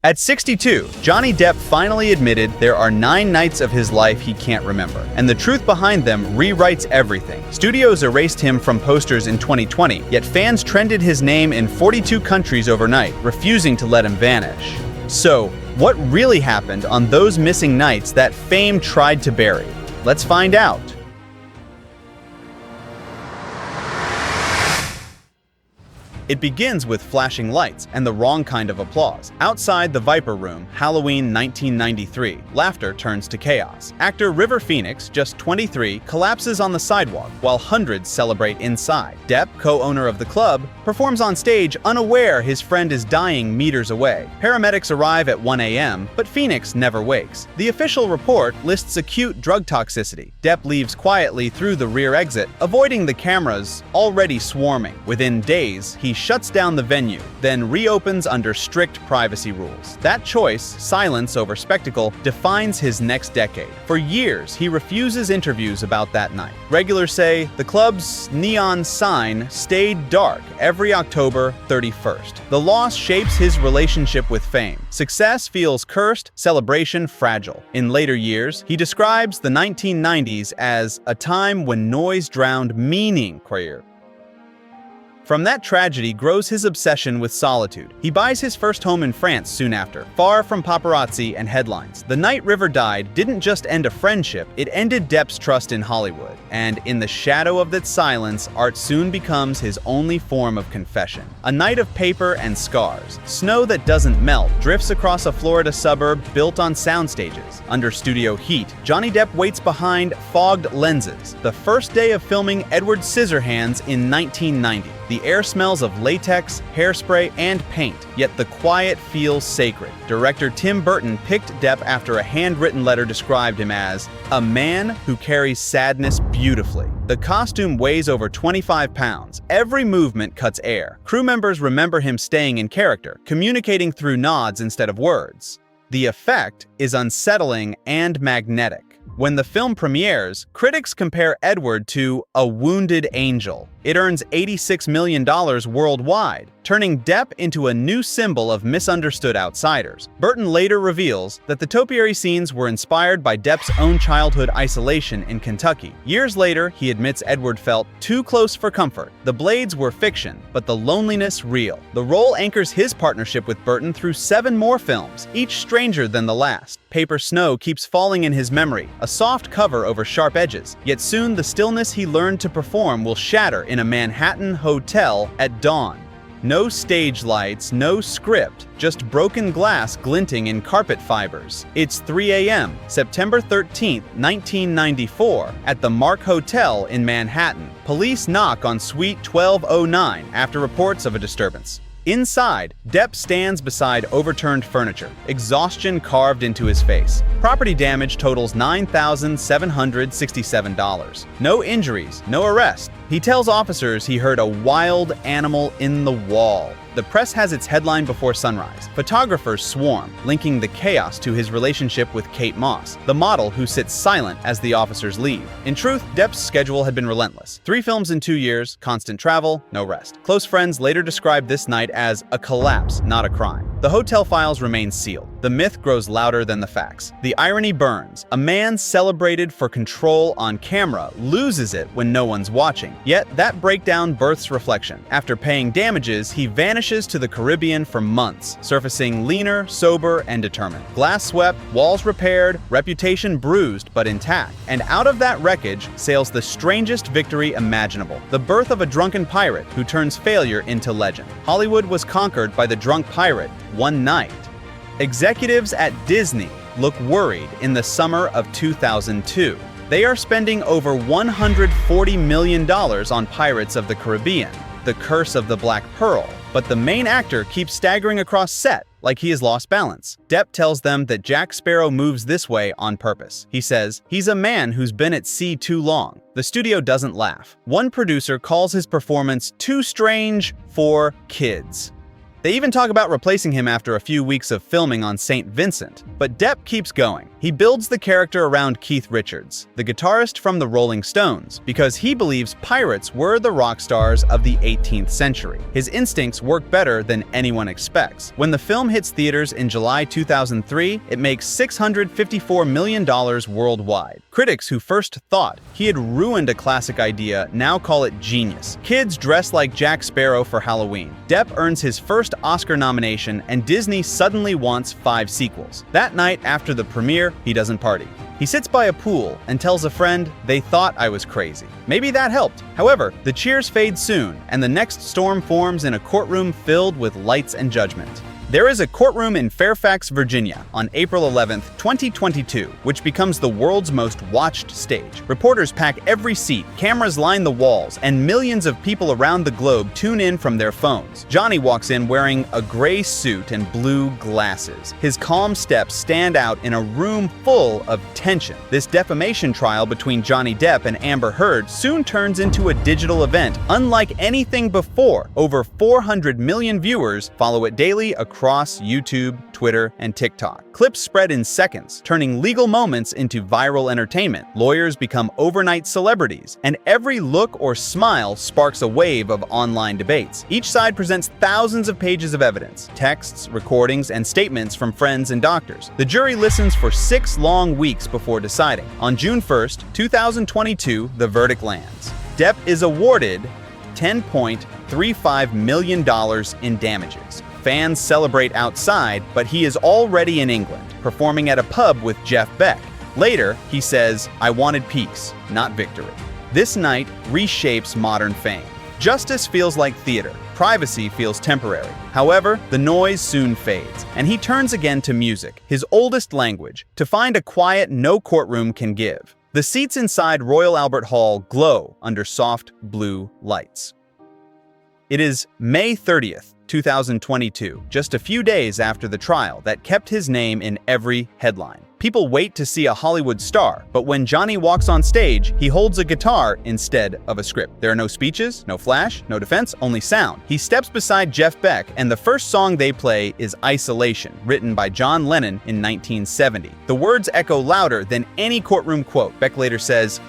At 62, Johnny Depp finally admitted there are 9 nights of his life he can't remember, and the truth behind them rewrites everything. Studios erased him from posters in 2020, yet fans trended his name in 42 countries overnight, refusing to let him vanish. So, what really happened on those missing nights that fame tried to bury? Let's find out. It begins with flashing lights and the wrong kind of applause. Outside the Viper Room, Halloween 1993, laughter turns to chaos. Actor River Phoenix, just 23, collapses on the sidewalk while hundreds celebrate inside. Depp, co-owner of the club, performs on stage unaware his friend is dying meters away. Paramedics arrive at 1 a.m., but Phoenix never wakes. The official report lists acute drug toxicity. Depp leaves quietly through the rear exit, avoiding the cameras already swarming. Within days, he shuts down the venue, then reopens under strict privacy rules. That choice, silence over spectacle, defines his next decade. For years, he refuses interviews about that night. Regulars say the club's neon sign stayed dark every October 31st. The loss shapes his relationship with fame. Success feels cursed, celebration fragile. In later years, he describes the 1990s as a time when noise drowned meaning. From that tragedy grows his obsession with solitude. He buys his first home in France soon after, far from paparazzi and headlines. The night River died didn't just end a friendship, it ended Depp's trust in Hollywood. And in the shadow of that silence, art soon becomes his only form of confession. A night of paper and scars. Snow that doesn't melt drifts across a Florida suburb built on sound stages. Under studio heat, Johnny Depp waits behind fogged lenses. The first day of filming Edward Scissorhands in 1990. The air smells of latex, hairspray, and paint, yet the quiet feels sacred. Director Tim Burton picked Depp after a handwritten letter described him as a man who carries sadness beautifully. The costume weighs over 25 pounds. Every movement cuts air. Crew members remember him staying in character, communicating through nods instead of words. The effect is unsettling and magnetic. When the film premieres, critics compare Edward to a wounded angel. It earns $86 million worldwide, turning Depp into a new symbol of misunderstood outsiders. Burton later reveals that the topiary scenes were inspired by Depp's own childhood isolation in Kentucky. Years later, he admits Edward felt too close for comfort. The blades were fiction, but the loneliness real. The role anchors his partnership with Burton through 7 more films, each stranger than the last. Paper snow keeps falling in his memory, a soft cover over sharp edges. Yet soon the stillness he learned to perform will shatter in a Manhattan hotel at dawn. No stage lights, no script, just broken glass glinting in carpet fibers. It's 3 a.m., September 13, 1994, at the Mark Hotel in Manhattan. Police knock on Suite 1209 after reports of a disturbance. Inside, Depp stands beside overturned furniture, exhaustion carved into his face. Property damage totals $9,767. No injuries, no arrest. He tells officers he heard a wild animal in the wall. The press has its headline before sunrise. Photographers swarm, linking the chaos to his relationship with Kate Moss, the model who sits silent as the officers leave. In truth, Depp's schedule had been relentless. 3 films in 2 years, constant travel, no rest. Close friends later described this night as a collapse, not a crime. The hotel files remain sealed. The myth grows louder than the facts. The irony burns. A man celebrated for control on camera loses it when no one's watching. Yet that breakdown births reflection. After paying damages, he vanishes to the Caribbean for months, surfacing leaner, sober, and determined. Glass swept, walls repaired, reputation bruised but intact. And out of that wreckage sails the strangest victory imaginable. The birth of a drunken pirate who turns failure into legend. Hollywood was conquered by the drunk pirate one night. Executives at Disney look worried in the summer of 2002. They are spending over $140 million on Pirates of the Caribbean, The Curse of the Black Pearl, but the main actor keeps staggering across set like he has lost balance. Depp tells them that Jack Sparrow moves this way on purpose. He says, he's a man who's been at sea too long. The studio doesn't laugh. One producer calls his performance too strange for kids. They even talk about replacing him after a few weeks of filming on St. Vincent. But Depp keeps going. He builds the character around Keith Richards, the guitarist from the Rolling Stones, because he believes pirates were the rock stars of the 18th century. His instincts work better than anyone expects. When the film hits theaters in July 2003, it makes $654 million worldwide. Critics who first thought he had ruined a classic idea now call it genius. Kids dress like Jack Sparrow for Halloween. Depp earns his first Oscar nomination, and Disney suddenly wants 5 sequels. That night after the premiere, he doesn't party. He sits by a pool and tells a friend, "They thought I was crazy." Maybe that helped. However, the cheers fade soon, and the next storm forms in a courtroom filled with lights and judgment. There is a courtroom in Fairfax, Virginia, on April 11, 2022, which becomes the world's most watched stage. Reporters pack every seat, cameras line the walls, and millions of people around the globe tune in from their phones. Johnny walks in wearing a gray suit and blue glasses. His calm steps stand out in a room full of tension. This defamation trial between Johnny Depp and Amber Heard soon turns into a digital event unlike anything before. Over 400 million viewers follow it daily across YouTube, Twitter, and TikTok. Clips spread in seconds, turning legal moments into viral entertainment. Lawyers become overnight celebrities, and every look or smile sparks a wave of online debates. Each side presents thousands of pages of evidence, texts, recordings, and statements from friends and doctors. The jury listens for 6 long weeks before deciding. On June 1st, 2022, the verdict lands. Depp is awarded $10.35 million in damages. Fans celebrate outside, but he is already in England, performing at a pub with Jeff Beck. Later, he says, "I wanted peace, not victory." This night reshapes modern fame. Justice feels like theater. Privacy feels temporary. However, the noise soon fades, and he turns again to music, his oldest language, to find a quiet no courtroom can give. The seats inside Royal Albert Hall glow under soft blue lights. It is May 30th, 2022, just a few days after the trial, that kept his name in every headline. People wait to see a Hollywood star, but when Johnny walks on stage, he holds a guitar instead of a script. There are no speeches, no flash, no defense, only sound. He steps beside Jeff Beck, and the first song they play is Isolation, written by John Lennon in 1970. The words echo louder than any courtroom quote. Beck later says,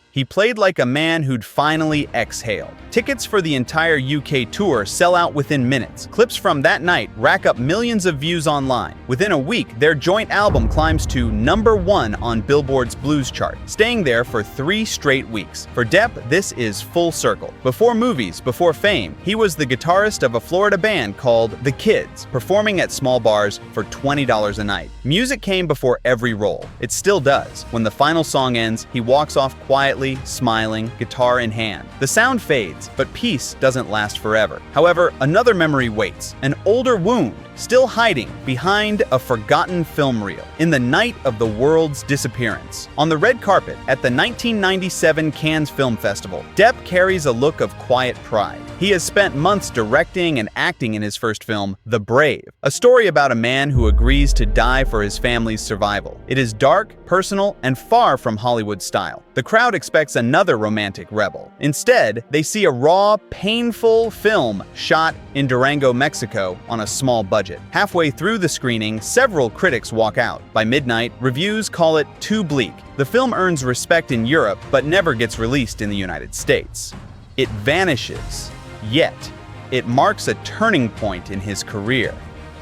"He played like a man who'd finally exhaled." Tickets for the entire UK tour sell out within minutes. Clips from that night rack up millions of views online. Within a week, their joint album climbs to #1 on Billboard's blues chart, staying there for 3 straight weeks. For Depp, this is full circle. Before movies, before fame, he was the guitarist of a Florida band called The Kids, performing at small bars for $20 a night. Music came before every role. It still does. When the final song ends, he walks off quietly, smiling, guitar in hand. The sound fades, but peace doesn't last forever. However, another memory waits, an older wound, still hiding behind a forgotten film reel. In the night of the world's disappearance, on the red carpet at the 1997 Cannes Film Festival, Depp carries a look of quiet pride. He has spent months directing and acting in his first film, The Brave, a story about a man who agrees to die for his family's survival. It is dark, personal, and far from Hollywood style. The crowd expects another romantic rebel. Instead, they see a raw, painful film shot in Durango, Mexico on a small budget. Halfway through the screening, several critics walk out. By midnight, reviews call it too bleak. The film earns respect in Europe, but never gets released in the United States. It vanishes. Yet, it marks a turning point in his career.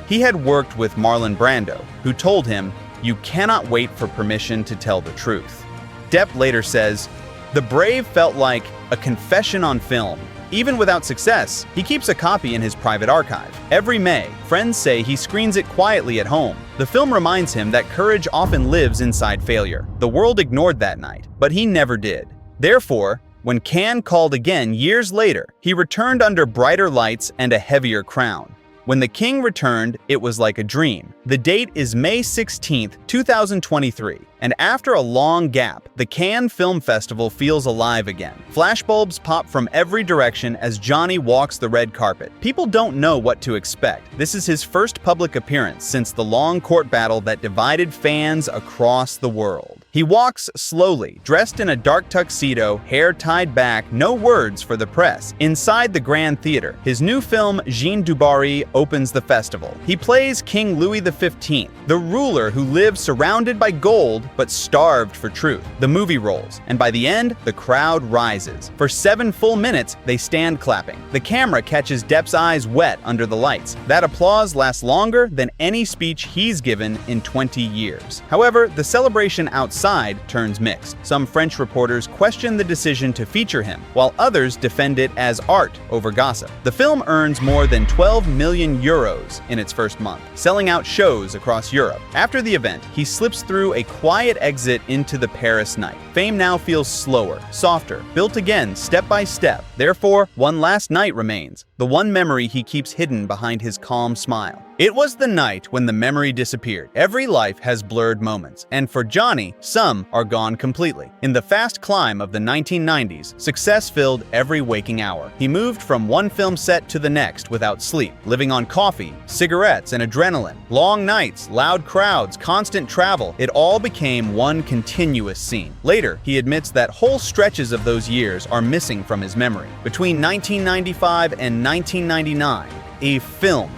He had worked with Marlon Brando, who told him, "You cannot wait for permission to tell the truth." Depp later says, "The Brave felt like a confession on film. Even without success, he keeps a copy in his private archive. Every May, friends say he screens it quietly at home. The film reminds him that courage often lives inside failure. The world ignored that night, but he never did. Therefore, when Cannes called again years later, he returned under brighter lights and a heavier crown. When the king returned, it was like a dream. The date is May 16th, 2023, and after a long gap, the Cannes Film Festival feels alive again. Flashbulbs pop from every direction as Johnny walks the red carpet. People don't know what to expect. This is his first public appearance since the long court battle that divided fans across the world. He walks slowly, dressed in a dark tuxedo, hair tied back, no words for the press. Inside the Grand Theater, his new film Jean du Barry opens the festival. He plays King Louis XV, the ruler who lived surrounded by gold but starved for truth. The movie rolls, and by the end, the crowd rises. For 7 full minutes, they stand clapping. The camera catches Depp's eyes wet under the lights. That applause lasts longer than any speech he's given in 20 years. However, the celebration outside turns mixed. Some French reporters question the decision to feature him, while others defend it as art over gossip. The film earns more than 12 million euros in its first month, selling out shows across Europe. After the event, he slips through a quiet exit into the Paris night. Fame now feels slower, softer, built again step by step. Therefore, one last night remains, the one memory he keeps hidden behind his calm smile. It was the night when the memory disappeared. Every life has blurred moments, and for Johnny, some are gone completely. In the fast climb of the 1990s, success filled every waking hour. He moved from one film set to the next without sleep, living on coffee, cigarettes, and adrenaline. Long nights, loud crowds, constant travel, it all became one continuous scene. Later, he admits that whole stretches of those years are missing from his memory. Between 1995 and 1999, he filmed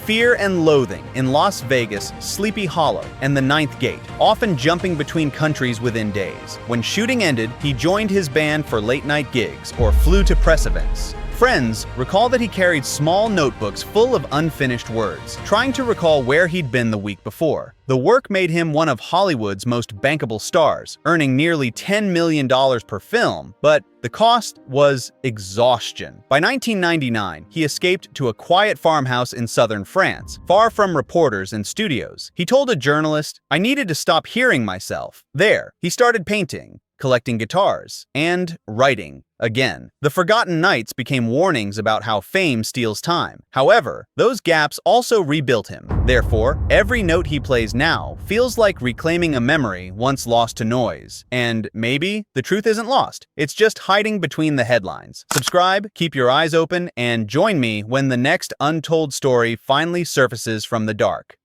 Fear and Loathing in Las Vegas, Sleepy Hollow, and The Ninth Gate, often jumping between countries within days. When shooting ended, he joined his band for late-night gigs or flew to press events. Friends recall that he carried small notebooks full of unfinished words, trying to recall where he'd been the week before. The work made him one of Hollywood's most bankable stars, earning nearly $10 million per film, but the cost was exhaustion. By 1999, he escaped to a quiet farmhouse in southern France, far from reporters and studios. He told a journalist, "I needed to stop hearing myself." There, he started painting, collecting guitars, and writing again. The forgotten nights became warnings about how fame steals time. However, those gaps also rebuilt him. Therefore, every note he plays now feels like reclaiming a memory once lost to noise. And maybe the truth isn't lost. It's just hiding between the headlines. Subscribe, keep your eyes open, and join me when the next untold story finally surfaces from the dark.